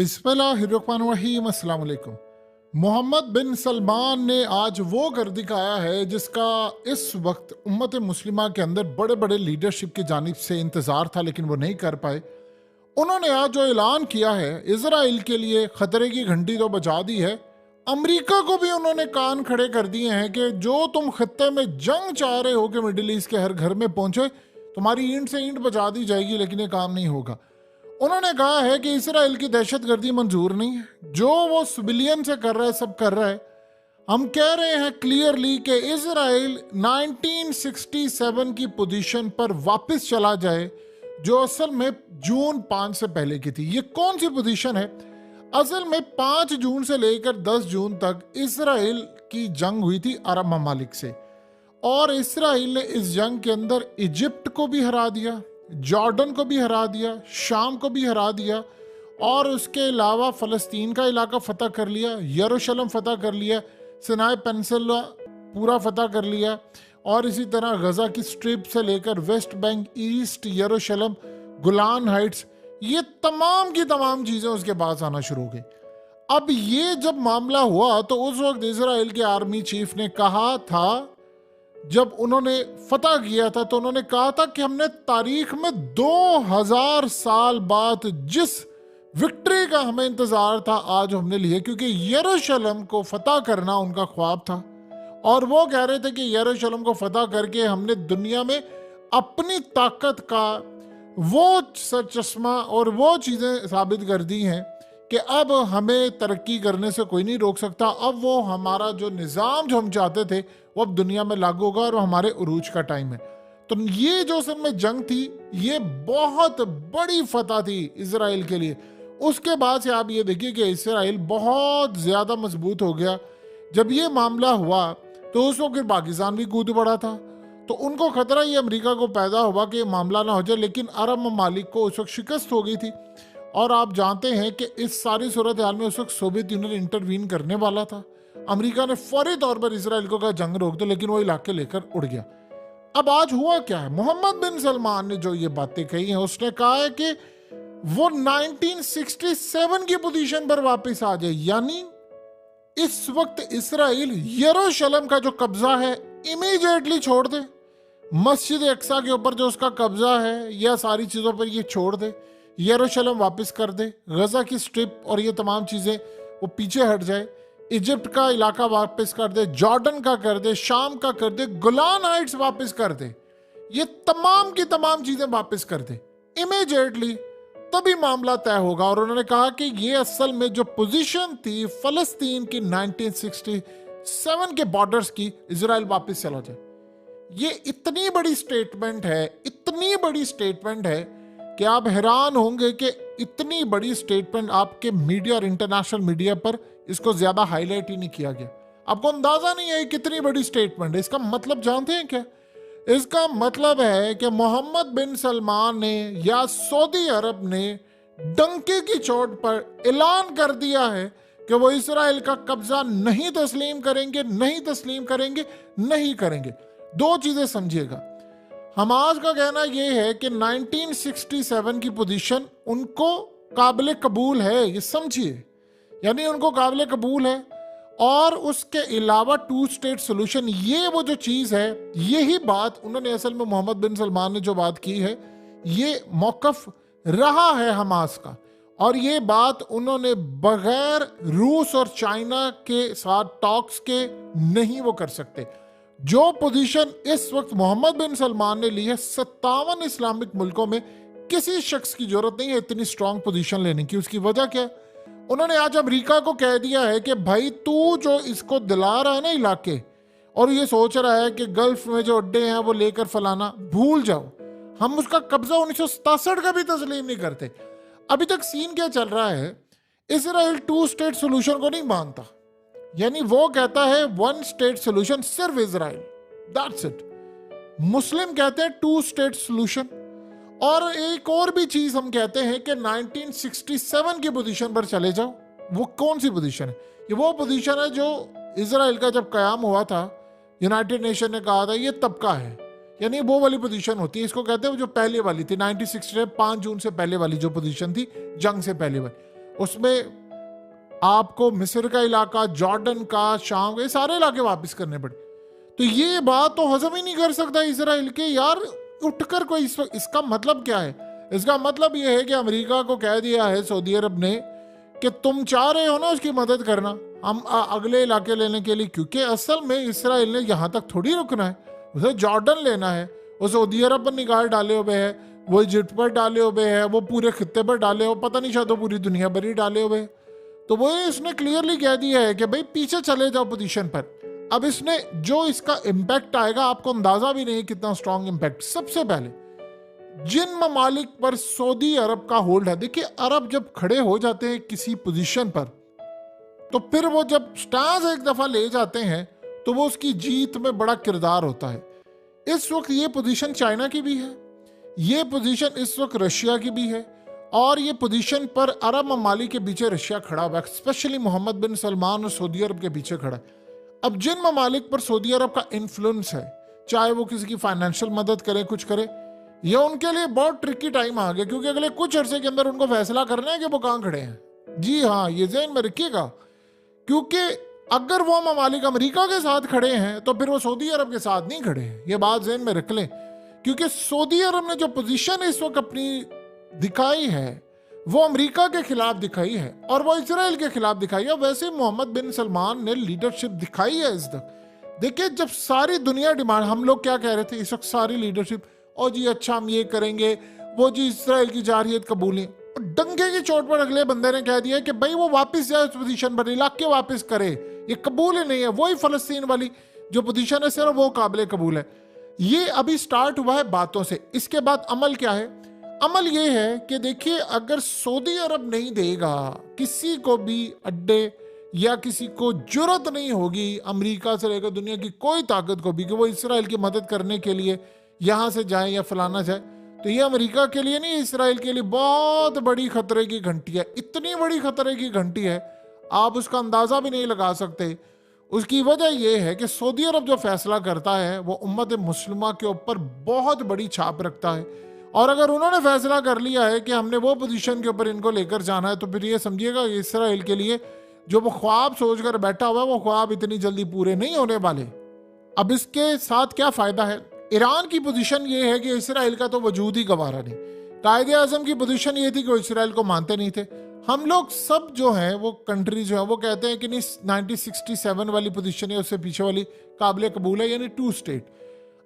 बिस्मिल्लाहिर्रहमानिर्रहीम। अस्सलाम वालेकुम। मोहम्मद बिन सलमान ने आज वो कर दिखाया है जिसका इस वक्त उम्मत मुस्लिमा के अंदर बड़े बड़े लीडरशिप की जानिब से इंतज़ार था, लेकिन वो नहीं कर पाए। उन्होंने आज जो ऐलान किया है, इजराइल के लिए खतरे की घंटी तो बजा दी है, अमेरिका को भी उन्होंने कान खड़े कर दिए हैं कि जो तुम खत्ते में जंग चाह रहे हो कि मिडिल ईस्ट के हर घर में पहुंचे, तुम्हारी ईंट से ईंट बजा दी जाएगी, लेकिन ये काम नहीं होगा। उन्होंने कहा है कि इसराइल की दहशतगर्दी मंजूर नहीं है, जो वो सिविलियन से कर रहा है सब कर रहा है। हम कह रहे हैं क्लियरली कि इसराइल 1967 की पोजीशन पर वापस चला जाए, जो असल में जून 5 से पहले की थी। ये कौन सी पोजीशन है? असल में 5 जून से लेकर 10 जून तक इसराइल की जंग हुई थी अरब ममालिक से, और इसराइल ने इस जंग के अंदर इजिप्ट को भी हरा दिया, जॉर्डन को भी हरा दिया, शाम को भी हरा दिया, और उसके अलावा फ़लस्तीन का इलाका फ़तह कर लिया, यरूशलेम फ़तह कर लिया, सिनाई पेनिनसुला पूरा फ़तह कर लिया, और इसी तरह गज़ा की स्ट्रिप से लेकर वेस्ट बैंक, ईस्ट यरूशलेम, गुलान हाइट्स, ये तमाम की तमाम चीज़ें उसके पास आना शुरू हो गई। अब ये जब मामला हुआ तो उस वक्त इजराइल के आर्मी चीफ ने कहा था, जब उन्होंने फतह किया था तो उन्होंने कहा था कि हमने तारीख में 2000 साल बाद जिस विक्ट्री का हमें इंतजार था आज हमने लिए, क्योंकि यरूशलेम को फतह करना उनका ख्वाब था, और वो कह रहे थे कि यरूशलेम को फतह करके हमने दुनिया में अपनी ताकत का वो सर चश्मा और वो चीज़ें साबित कर दी हैं कि अब हमें तरक्की करने से कोई नहीं रोक सकता। अब वो हमारा जो निज़ाम जो हम चाहते थे वो अब दुनिया में लागू होगा और हमारे उरूज का टाइम है। तो ये जो असल में जंग थी, ये बहुत बड़ी फतह थी इजराइल के लिए। उसके बाद से आप ये देखिए कि इसराइल बहुत ज़्यादा मजबूत हो गया। जब ये मामला हुआ तो उस वक्त पाकिस्तान भी कूद पड़ा था, तो उनको खतरा ये अमेरिका को पैदा हुआ कि मामला ना हो जाए, लेकिन अरब ममालिक को उस वक्त शिकस्त हो गई थी। और आप जानते हैं कि इस सारी सूरत हाल में उस वक्त सोवियत यूनियन इंटरवीन करने वाला था। अमेरिका ने फौरी तौर पर इसराइल को कहा जंग रोक दो, लेकिन वो इलाके लेकर उड़ गया। अब आज हुआ क्या है? मोहम्मद बिन सलमान ने जो ये बातें कही हैं, उसने कहा है कि वो 1967 की पोजीशन पर वापस आ जाए, यानी इस वक्त इसराइल यरूशलेम का जो कब्जा है इमीडिएटली छोड़ दे, मस्जिद अक्सा के ऊपर जो उसका कब्जा है या सारी चीज़ों पर ये छोड़ दे, यरूशलेम वापस कर दे, गजा की स्ट्रिप और ये तमाम चीज़ें वो पीछे हट जाए, इजिप्ट का इलाका वापस कर दे, जॉर्डन का कर दे, शाम का कर दे, गुलान हाइट्स वापस कर दे, ये तमाम की तमाम चीज़ें वापस कर दे इमीडिएटली, तभी मामला तय होगा। और उन्होंने कहा कि ये असल में जो पोजीशन थी फ़लस्तीन की 1967 के बॉर्डर्स की, इजराइल वापस चला जाए। ये इतनी बड़ी स्टेटमेंट है, इतनी बड़ी स्टेटमेंट है कि आप हैरान होंगे कि इतनी बड़ी स्टेटमेंट आपके मीडिया और इंटरनेशनल मीडिया पर इसको ज्यादा हाईलाइट ही नहीं किया गया। आपको अंदाजा नहीं है कितनी बड़ी स्टेटमेंट है। इसका मतलब जानते हैं क्या? इसका मतलब है कि मोहम्मद बिन सलमान ने या सऊदी अरब ने डंके की चोट पर ऐलान कर दिया है कि वो इसराइल का कब्जा नहीं तस्लीम करेंगे, नहीं तस्लीम करेंगे, नहीं करेंगे। दो चीजें समझिएगा। हमास का कहना यह है कि 1967 की पोजीशन उनको काबिल कबूल है, ये समझिए, यानी उनको काबिल कबूल है। और उसके अलावा 2 स्टेट सोल्यूशन, ये वो जो चीज़ है, यही बात उन्होंने असल में मोहम्मद बिन सलमान ने जो बात की है, ये मौकफ रहा है हमास का, और ये बात उन्होंने बगैर रूस और चाइना के साथ टॉक्स के नहीं वो कर सकते। जो पोजीशन इस वक्त मोहम्मद बिन सलमान ने ली है, 57 इस्लामिक मुल्कों में किसी शख्स की जरूरत नहीं है इतनी स्ट्रांग पोजीशन लेने की। उसकी वजह क्या है? उन्होंने आज अमेरिका को कह दिया है कि भाई तू जो इसको दिला रहा है ना इलाके, और ये सोच रहा है कि गल्फ में जो अड्डे हैं वो लेकर फलाना, भूल जाओ, हम उसका कब्जा 1967 का भी तस्लीम नहीं करते। अभी तक सीन क्या चल रहा है? इसराइल 2 स्टेट सोल्यूशन को नहीं मानता, यानी वो कहता है 1 स्टेट सोल्यूशन सिर्फ इसराइल, दैट्स इट। मुस्लिम कहते हैं 2 स्टेट सोल्यूशन। और एक और भी चीज हम कहते हैं कि 1967 की पोजीशन पर चले जाओ। वो कौन सी पोजीशन है? ये वो पोजीशन है जो इसराइल का जब कयाम हुआ था, यूनाइटेड नेशन ने कहा था ये तब का है, यानी वो वाली पोजीशन होती है। इसको कहते हैं जो पहले वाली थी 1967 5 जून से पहले वाली जो पोजीशन थी, जंग से पहले वाली, उसमें आपको मिस्र का इलाका, जॉर्डन का, शाम, ये सारे इलाके वापस करने पड़े। तो ये बात तो हजम ही नहीं कर सकता इसराइल के, यार उठकर कोई इसका मतलब क्या है? इसका मतलब ये है कि अमेरिका को कह दिया है सऊदी अरब ने कि तुम चाह रहे हो ना उसकी मदद करना, हम अगले इलाके लेने के लिए, क्योंकि असल में इसराइल ने यहाँ तक थोड़ी रुकना है, उसे जॉर्डन लेना है, वो सऊदी अरब पर निगाह डाले हुए है, वो इजिप्ट पर डाले हुए है, वो पूरे खित्ते पर डाले हुए, पता नहीं शायद वो पूरी दुनिया भर ही डाले हुए है। तो वो इसने क्लियरली कह दिया है कि भाई पीछे चले जाओ पोजीशन पर। अब इसने जो इसका इम्पैक्ट आएगा आपको अंदाजा भी नहीं कितना स्ट्रॉन्ग इम्पैक्ट। सबसे पहले जिन ममालिक पर सऊदी अरब का होल्ड है, देखिए अरब जब खड़े हो जाते हैं किसी पोजीशन पर, तो फिर वो जब स्टार्स एक दफा ले जाते हैं तो वो उसकी जीत में बड़ा किरदार होता है। इस वक्त ये पोजीशन चाइना की भी है, ये पोजीशन इस वक्त रशिया की भी है, और ये पोजीशन पर अरब ममालिक के पीछे रशिया खड़ा हुआ है, स्पेशली मोहम्मद बिन सलमान और सऊदी अरब के पीछे खड़ा है। अब जिन ममालिक पर सऊदी अरब का इन्फ्लुएंस है, चाहे वो किसी की फाइनेंशियल मदद करे, कुछ करे, ये उनके लिए बहुत ट्रिकी टाइम आ गया, क्योंकि अगले कुछ अरसे के अंदर उनको फैसला करना है कि वो कहाँ खड़े हैं। जी हाँ, ये ज़हन में रखिएगा, क्योंकि अगर वो ममालिक अमेरिका के साथ खड़े हैं तो फिर वो सऊदी अरब के साथ नहीं खड़े हैं, ये बात ज़हन में रख लें। क्योंकि सऊदी अरब ने जो पोजीशन इस वक्त अपनी दिखाई है वो अमेरिका के खिलाफ दिखाई है और वो इसराइल के खिलाफ दिखाई है। वैसे मोहम्मद बिन सलमान ने लीडरशिप दिखाई है इस तक। देखिए जब सारी दुनिया डिमांड, हम लोग क्या कह रहे थे इस वक्त सारी लीडरशिप, और जी अच्छा हम ये करेंगे, वो जी इसराइल की जारहियत कबूलें, डंके की चोट पर अगले बंदे ने कह दिया कि भाई वो वापस जाए उस पोजीशन पर, इलाके वापस करे, ये कबूल ही नहीं है। वही फलस्तीन वाली जो पोजीशन है सिर्फ वो काबिल कबूल है। ये अभी स्टार्ट हुआ है बातों से, इसके बाद अमल क्या है? अमल ये है कि देखिए अगर सऊदी अरब नहीं देगा, किसी को भी अड्डे या किसी को जुर्रत नहीं होगी अमेरिका से लेकर दुनिया की कोई ताकत को भी कि वो इसराइल की मदद करने के लिए यहाँ से जाए या फलाना जाए, तो ये अमेरिका के लिए नहीं, इसराइल के लिए बहुत बड़ी खतरे की घंटी है। इतनी बड़ी खतरे की घंटी है आप उसका अंदाजा भी नहीं लगा सकते। उसकी वजह यह है कि सऊदी अरब जो फैसला करता है वो उम्मत मुस्लिमा के ऊपर बहुत बड़ी छाप रखता है, और अगर उन्होंने फैसला कर लिया है कि हमने वो पोजीशन के ऊपर इनको लेकर जाना है, तो फिर ये समझिएगा इसराइल के लिए जो वो ख्वाब सोचकर बैठा हुआ है वो ख्वाब इतनी जल्दी पूरे नहीं होने वाले। अब इसके साथ क्या फायदा है? ईरान की पोजीशन ये है कि इसराइल का तो वजूद ही गवारा नहीं। कायदे आजम की पोजीशन ये थी कि वो इसराइल को मानते नहीं थे। हम लोग सब जो हैं वो कंट्री जो है वो कहते हैं कि नहीं 1967 वाली पोजीशन है उससे पीछे वाली काबिल कबूल है, यानी 2 स्टेट।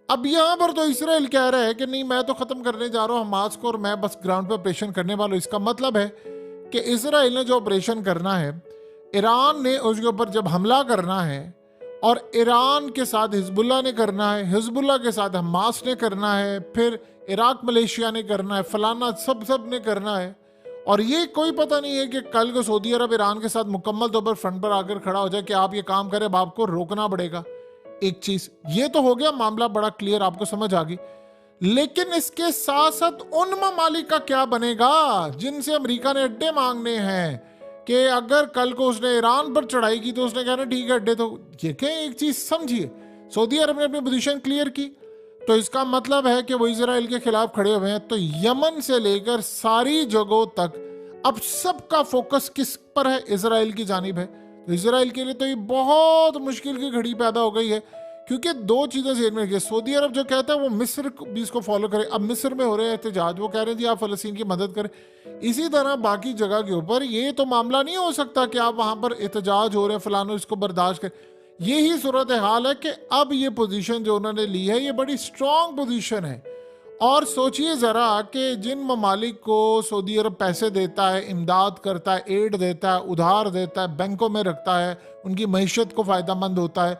अब यहाँ पर तो इसराइल कह रहा है कि नहीं मैं तो ख़त्म करने जा रहा हूँ हमास को और मैं बस ग्राउंड पर ऑपरेशन करने वाला हूँ। इसका मतलब है कि इसराइल ने जो ऑपरेशन करना है, ईरान ने उसके ऊपर जब हमला करना है, और ईरान के साथ हिजबुल्ला ने करना है, हिजबुल्ला के साथ हमास ने करना है, फिर इराक मलेशिया ने करना है, फलाना सब ने करना है। और ये कोई पता नहीं है कि कल को सऊदी अरब ईरान के साथ मुकम्मल तौर पर फ्रंट पर आकर खड़ा हो जाए कि आप ये काम करें, अब आपको रोकना पड़ेगा। एक चीज ये तो हो गया, मामला बड़ा क्लियर, आपको समझ आ गई। लेकिन इसके साथ साथ उन ममालिक का क्या बनेगा जिनसे अमेरिका ने अड्डे मांगने हैं, कि अगर कल को उसने ईरान पर चढ़ाई की तो उसने कहना ठीक है अड्डे। तो ये क्या, एक चीज समझिए, सऊदी अरब ने अपनी पोजीशन क्लियर की तो इसका मतलब है कि वो इसराइल के खिलाफ खड़े हुए हैं। तो यमन से लेकर सारी जगहों तक अब सबका फोकस किस पर है? इसराइल की जानिब है। तो इसराइल के लिए तो ये बहुत मुश्किल की घड़ी पैदा हो गई है, क्योंकि 2 चीजें ज़हन में रखिए। सऊदी अरब जो कहता है वो मिस्र भी इसको फॉलो करे। अब मिस्र में हो रहे हैं एहतजाज, वो कह रहे हैं जी आप फलस्तीन की मदद करें। इसी तरह बाकी जगह के ऊपर ये तो मामला नहीं हो सकता कि आप वहां पर एहतजाज हो रहे हैं फलानो इसको बर्दाश्त करें। यही सूरत हाल है कि अब ये पोजीशन जो उन्होंने ली है ये बड़ी स्ट्रॉन्ग पोजीशन है। और सोचिए ज़रा कि जिन ममालिक को सऊदी अरब पैसे देता है, इमदाद करता है, एड देता है, उधार देता है, बैंकों में रखता है, उनकी मईशत को फ़ायदा मंद होता है,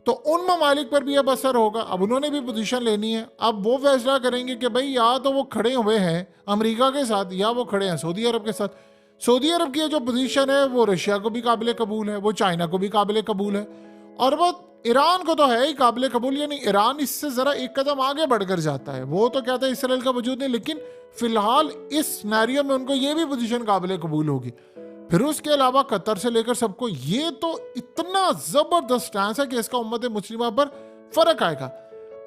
तो उन ममालिक पर भी अब असर होगा। अब उन्होंने भी पोजीशन लेनी है। अब वो फैसला करेंगे कि भाई या तो वो खड़े हुए हैं अमेरिका के साथ या वो खड़े हैं सऊदी अरब के साथ। सऊदी अरब की जो पोजीशन है वो रशिया को भी काबिल कबूल है, वो चाइना को भी काबिल कबूल है, और वो ईरान को तो है ही काबिल कबूल। यानी ईरान इससे ज़रा एक कदम आगे बढ़कर जाता है। वो तो कहता है इसराइल का वजूद नहीं, लेकिन फिलहाल इस सिनेरियो में उनको ये भी पोजीशन काबिल कबूल होगी। फिर उसके अलावा कतर से लेकर सबको, ये तो इतना जबरदस्त स्टैंस है कि इसका उम्मत मुस्लिमा पर फर्क आएगा।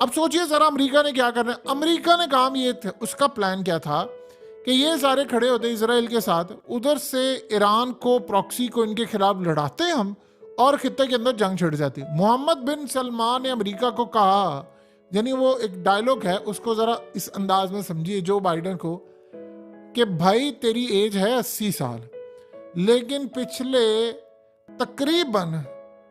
अब सोचिए जरा अमेरिका ने क्या करना है। अमेरिका ने काम ये था, उसका प्लान क्या था कि ये सारे खड़े होते इसराइल के साथ, उधर से ईरान को, प्रॉक्सी को इनके खिलाफ लड़ाते हम और खित्ते के अंदर जंग छिड़ जाती। मोहम्मद बिन सलमान ने अमेरिका को कहा, यानी वो एक डायलॉग है, उसको जरा इस अंदाज में समझिए जो बाइडेन को, कि भाई तेरी एज है 80 साल, लेकिन पिछले तकरीबन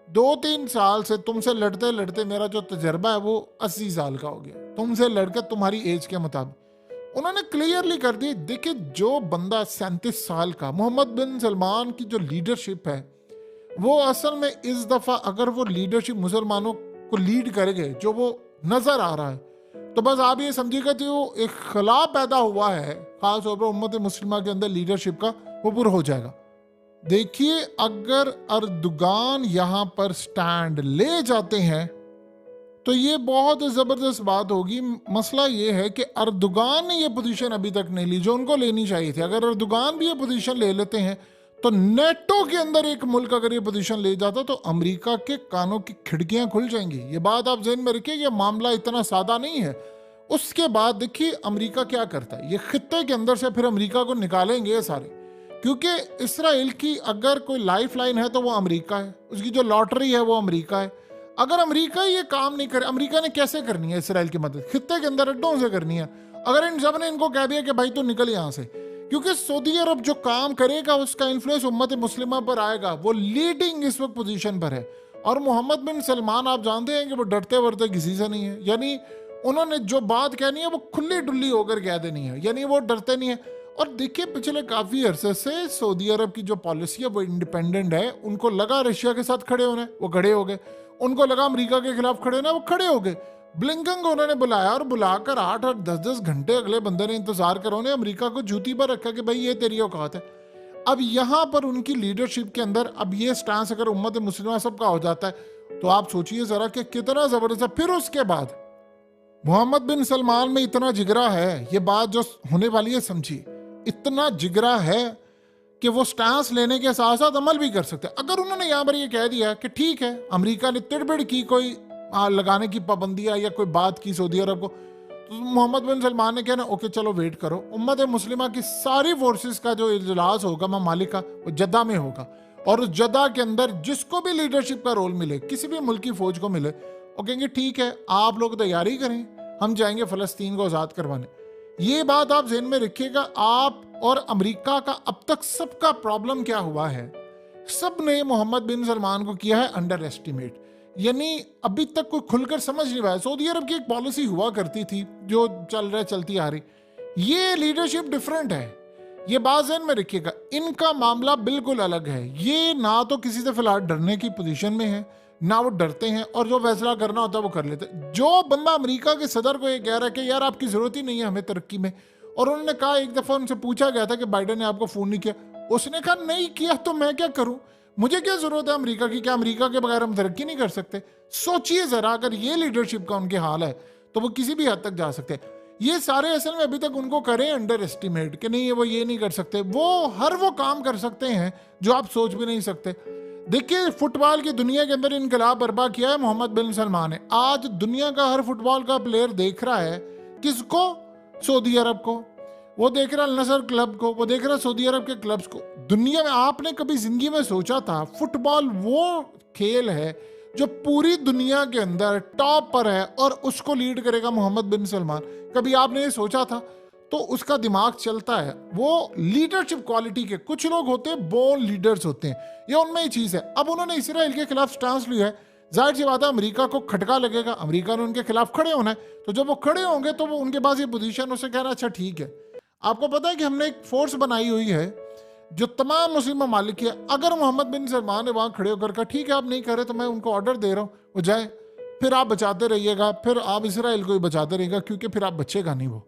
2-3 साल से तुमसे लड़ते लड़ते मेरा जो तजर्बा है वो 80 साल का हो गया, तुमसे लड़कर तुम्हारी एज के मुताबिक। उन्होंने क्लियरली कर दी। देखिए, जो बंदा 37 साल का, मोहम्मद बिन सलमान की जो लीडरशिप है वो असल में इस दफा अगर वो लीडरशिप मुसलमानों को लीड करेंगे जो वो नजर आ रहा है, तो बस आप ये समझिएगा कि वो एक खला पैदा हुआ है खास तौर पर उम्मत मुस्लिमा के अंदर लीडरशिप का, वो पूरा हो जाएगा। देखिए, अगर अर्दुगान यहां पर स्टैंड ले जाते हैं तो ये बहुत जबरदस्त बात होगी। मसला ये है कि अर्दुगान ने ये पोजीशन अभी तक नहीं ली जो उनको लेनी चाहिए थी। अगर अर्दुगान भी ये पोजीशन ले लेते हैं तो नेटो के अंदर एक मुल्क अगर ये पोजीशन ले जाता तो अमेरिका के कानों की खिड़कियां खुल जाएंगी। ये बात आप ज़हन में रखिए, ये मामला इतना सादा नहीं है। उसके बाद देखिए अमेरिका क्या करता है, ये खित्ते के अंदर से फिर अमेरिका को निकालेंगे ये सारे, क्योंकि इसराइल की अगर कोई लाइफ लाइन है तो वो अमेरिका है, उसकी जो लॉटरी है वो अमेरिका है। अगर अमेरिका ये काम नहीं करे, अमेरिका ने कैसे करनी है इसराइल की मदद? खित्ते के अंदर अड्डों से करनी है। अगर इन सब ने इनको कह दिया कि भाई तू निकल यहाँ से, क्योंकि सऊदी अरब जो काम करेगा उसका इन्फ्लुएंस उम्मत मुस्लिमा पर आएगा, वो लीडिंग इस वक्त पोजीशन पर है। और मोहम्मद बिन सलमान आप जानते हैं कि वो डरते वरते किसी से नहीं है, यानी उन्होंने जो बात कहनी है वो खुली डुल्ली होकर कह देनी है, यानी वो डरते नहीं है। और देखिए, पिछले काफी अरसे से सऊदी अरब की जो पॉलिसी है वो इंडिपेंडेंट है। उनको लगा रशिया के साथ खड़े होने, वो खड़े हो गए। उनको लगा अमेरिका के खिलाफ खड़े होना, वो खड़े हो गए। ब्लिंकन को उन्होंने बुलाया और बुलाकर 8-8, 10-10 घंटे अगले बंदे ने इंतजार करा, उन्हें अमेरिका को जूती पर रखा कि भाई ये तेरी औकात है। अब यहाँ पर उनकी लीडरशिप के अंदर अब ये स्टांस अगर उम्मत मुस्लिमा सबका हो जाता है तो आप सोचिए जरा कि कितना जबरदस्त है। फिर उसके बाद मोहम्मद बिन सलमान में इतना जिगरा है, ये बात जो होने वाली है समझिए, इतना जिगरा है कि वो स्टांस लेने के साथ साथ अमल भी कर सकते हैं। अगर उन्होंने यहाँ पर ये कह दिया कि ठीक है, अमेरिका ने तिड़बिड़ की कोई लगाने की पाबंदियां या कोई बात की सऊदी अरब को, तो मोहम्मद बिन सलमान ने कहना ओके चलो वेट करो, उम्मत मुस्लिमा की सारी फोर्सेस का जो इजलास होगा ममालिक का वो जद्दा में होगा, और उस जद्दा के अंदर जिसको भी लीडरशिप का रोल मिले, किसी भी मुल्क की फौज को मिले, वो कहेंगे ठीक है आप लोग तैयारी करें, हम जाएंगे फलस्तीन को आज़ाद करवाने। ये बात आप ज़हन में रखिएगा। आप और अमेरिका का अब तक सबका प्रॉब्लम क्या हुआ है, सब ने मोहम्मद बिन सलमान को किया है अंडर एस्टिमेट, यानी अभी तक कोई खुलकर समझ नहीं पाया। सऊदी अरब की एक पॉलिसी हुआ करती थी जो चलती आ रही, ये लीडरशिप डिफरेंट है, ये बात ज़हन में रखिएगा। इनका मामला बिल्कुल अलग है। ये ना तो किसी से फिलहाल डरने की पोजीशन में है, ना वो डरते हैं, और जो फैसला करना होता है वो कर लेते हैं। जो बंदा अमेरिका के सदर को ये कह रहा है कि यार आपकी जरूरत ही नहीं है हमें तरक्की में, और उन्होंने कहा, एक दफा उनसे पूछा गया था कि बाइडेन ने आपको फोन नहीं किया, उसने कहा नहीं किया तो मैं क्या करूं, मुझे क्या जरूरत है अमेरिका की, क्या अमेरिका के बगैर हम तरक्की नहीं कर सकते? सोचिए जरा, अगर ये लीडरशिप का उनके हाल है तो वो किसी भी हद तक जा सकते हैं। ये सारे असल में अभी तक उनको करें अंडर एस्टिमेट कि नहीं वो ये नहीं कर सकते, वो वो काम कर सकते हैं जो आप सोच भी नहीं सकते। देखिए, फुटबॉल की दुनिया के अंदर इनकलाब बर्पा किया है मोहम्मद बिन सलमान ने। आज दुनिया का हर फुटबॉल का प्लेयर देख रहा है किसको? सऊदी अरब को। वो देख रहा है नसर क्लब को, वो देख रहा है सऊदी अरब के क्लब्स को। दुनिया में आपने कभी जिंदगी में सोचा था फुटबॉल वो खेल है जो पूरी दुनिया के अंदर टॉप पर है और उसको लीड करेगा मोहम्मद बिन सलमान? कभी आपने ये सोचा था? तो उसका दिमाग चलता है, वो लीडरशिप क्वालिटी के कुछ लोग होते हैं, बोल्ड लीडर्स होते हैं, ये उनमें ही चीज है। अब उन्होंने इसराइल के खिलाफ स्टांस लिया है, जाहिर सी बात है अमेरिका को खटका लगेगा, अमेरिका ने उनके खिलाफ खड़े होना है, तो जब वो खड़े होंगे तो वो उनके पास ये पोजीशन, उसे कहना अच्छा ठीक है। आपको पता है कि हमने एक फोर्स बनाई हुई है जो तमाम मुस्लिम ममालिक है, अगर मोहम्मद बिन सलमान ने वहां खड़े होकर कहा ठीक है आप नहीं करे तो मैं उनको ऑर्डर दे रहा हूं वो जाए, फिर आप बचाते रहिएगा, फिर आप इसराइल को ही बचाते रहिएगा, क्योंकि फिर आप बचेगा नहीं वो।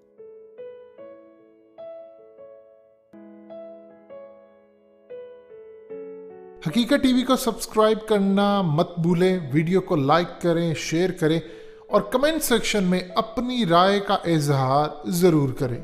हकीकत टीवी को सब्सक्राइब करना मत भूलें, वीडियो को लाइक करें, शेयर करें और कमेंट सेक्शन में अपनी राय का इजहार जरूर करें।